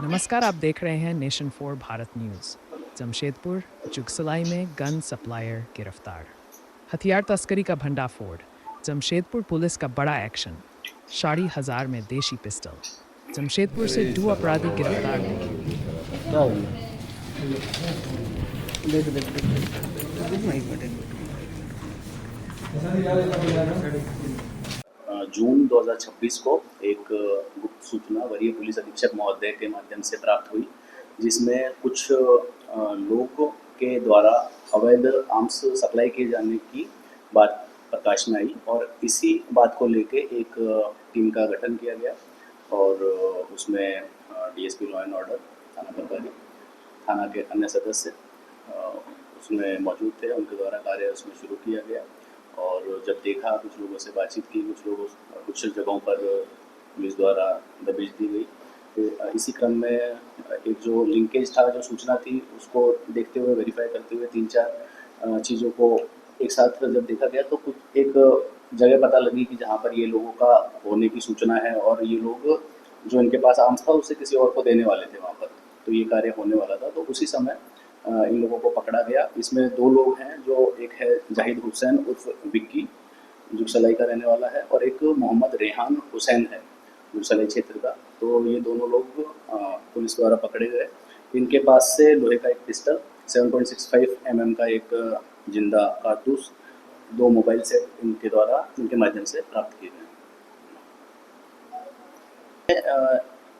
नमस्कार, आप देख रहे हैं नेशन 4 भारत न्यूज़। जमशेदपुर जुगसलाई में गन सप्लायर गिरफ्तार। हथियार तस्करी का भंडाफोड़। जमशेदपुर पुलिस का बड़ा एक्शन। 10,500 में देशी पिस्टल। जमशेदपुर से 2 अपराधी गिरफ्तार। क्या हो गया? देख देख देख देख नहीं पड़े। जून 2026 को एक गुप्त सूचना वरीय पुलिस अधीक्षक महोदय के माध्यम से प्राप्त हुई, जिसमें कुछ लोगों के द्वारा अवैध आर्म्स सप्लाई किए जाने की बात प्रकाश में आई और इसी बात को लेके एक टीम का गठन किया गया और उसमें डीएसपी लॉ एंड ऑर्डर, थाना प्रभारी, थाना के अन्य सदस्य उसमें मौजूद थे। उनके द्वारा कार्य उसमें शुरू किया गया और जब देखा, कुछ लोगों से बातचीत की, कुछ जगहों पर पुलिस द्वारा दबिश दी गई। तो इसी क्रम में एक जो लिंकेज था, जो सूचना थी, उसको देखते हुए, वेरीफाई करते हुए 3-4 चीज़ों को एक साथ जब देखा गया तो कुछ एक जगह पता लगी कि जहाँ पर ये लोगों का होने की सूचना है और ये लोग जो इनके पास आर्म्स था उसे किसी और को देने वाले थे वहाँ पर, तो ये कार्य होने वाला था। तो उसी समय इन लोगों को पकड़ा गया। इसमें 2 लोग हैं, जो एक है जाहिद हुसैन उर्फ विक्की, जुगसलाई का रहने वाला है, और एक मोहम्मद रेहान हुसैन है, जुगसलाई क्षेत्र का। तो ये दोनों लोग पुलिस द्वारा पकड़े गए। इनके पास से लोहे का एक पिस्टल, 7.65 mm का एक जिंदा कारतूस, 2 मोबाइल सेट इनके माध्यम से प्राप्त किए गए।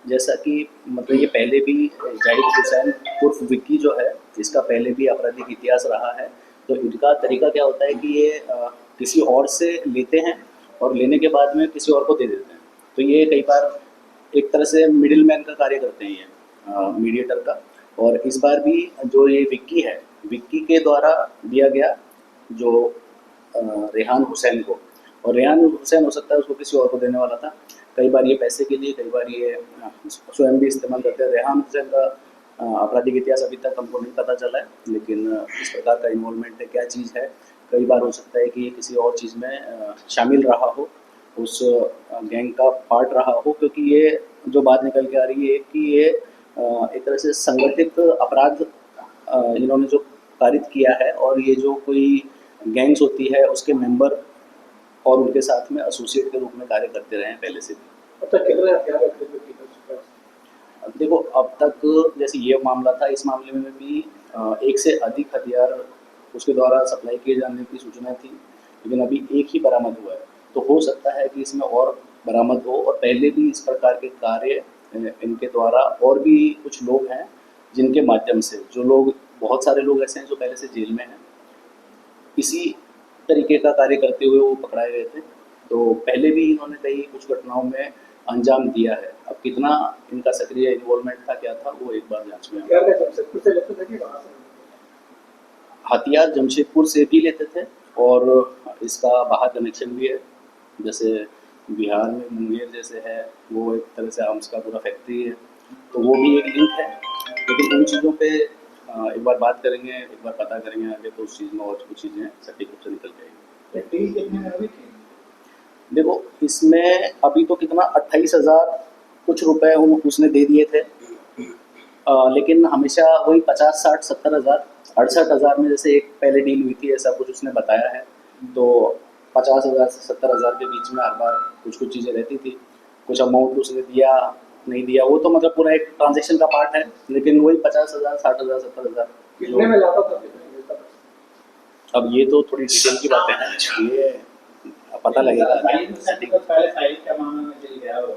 जैसा कि मतलब ये पहले भी जाहिद हुसैन उर्फ विक्की जो है, इसका पहले भी आपराधिक इतिहास रहा है। तो इनका तरीका क्या होता है कि ये किसी और से लेते हैं और लेने के बाद में किसी और को दे देते हैं। तो ये कई बार एक तरह से मिडिल मैन का कार्य करते हैं, ये मीडिएटर का। और इस बार भी जो ये विक्की है, विक्की के द्वारा दिया गया जो रेहान हुसैन को, और रेहान हुसैन हो सकता है उसको किसी और को देने वाला था। कई बार ये पैसे के लिए, कई बार ये स्वयं भी इस्तेमाल करते हैं। रेहान हुसैन का आपराधिक इतिहास अभी तक हमको नहीं पता चला है, लेकिन इस प्रकार का इन्वॉल्वमेंट है, क्या चीज़ है। कई बार हो सकता है कि ये किसी और चीज़ में शामिल रहा हो, उस गैंग का पार्ट रहा हो, क्योंकि ये जो बात निकल के आ रही है कि ये एक तरह से संगठित अपराध इन्होंने जो कारित किया है, और ये जो कोई गैंग्स होती है उसके मेंबर और उनके साथ में एसोसिएट के रूप में कार्य करते रहे हैं पहले से भी। अब तक कितने हथियार रखे थे? अब देखो, अब तक जैसे ये मामला था, इस मामले में भी एक से अधिक हथियार उसके द्वारा सप्लाई किए जाने की सूचना थी, लेकिन अभी एक ही बरामद हुआ है। तो हो सकता है कि इसमें और बरामद हो, और पहले भी इस प्रकार के कार्य इनके द्वारा और भी कुछ लोग हैं जिनके माध्यम से, जो लोग, बहुत सारे लोग ऐसे हैं जो पहले से जेल में हैं, इसी तरीके का कार्य करते हुए वो पकड़ाए गए थे। तो पहले भी इन्होंने कई कुछ घटनाओं में अंजाम दिया है। अब कितना इनका सक्रिय इन्वॉल्वमेंट था, क्या था, वो एक बार जांच में क्या जमशेदपुर से लेते थे कि वहाँ से? हथियार जमशेदपुर से भी लेते थे और इसका बाहर कनेक्शन भी है। जैसे बिहार में मुंगेर जैसे है, वो एक तरह से आर्म्स का पूरा फैक्ट्री है, तो वो भी एक लिंक है। लेकिन उन चीज़ों पे एक बार बात करेंगे, एक बार पता करेंगे आगे, तो उस चीज़ में और कुछ चीज़ें सटीक रूप से निकल जाएगी। ये टीम कितने में हुई थी? देखो, इसमें अभी तो कितना 28,000 कुछ रुपए उसने दे दिए थे, लेकिन हमेशा वही 50, 60, 70,000, 68,000 में जैसे एक पहले डील हुई थी, ऐसा कुछ उसने बताया है। तो 50,000 से 70,000 के बीच में हर बार कुछ कुछ चीज़ें रहती थी। कुछ अमाउंट उसने दिया, नहीं दिया, वो तो मतलब पूरा एक ट्रांजेक्शन का पार्ट है, लेकिन वही 50,000, 60,000, 70,000। कितने में लाता था? कितने में लाता था? अब ये तो थोड़ी डिटेल की बातें हैं, ये पता लगेगा। पहले साइड का मामला में चल गया हो।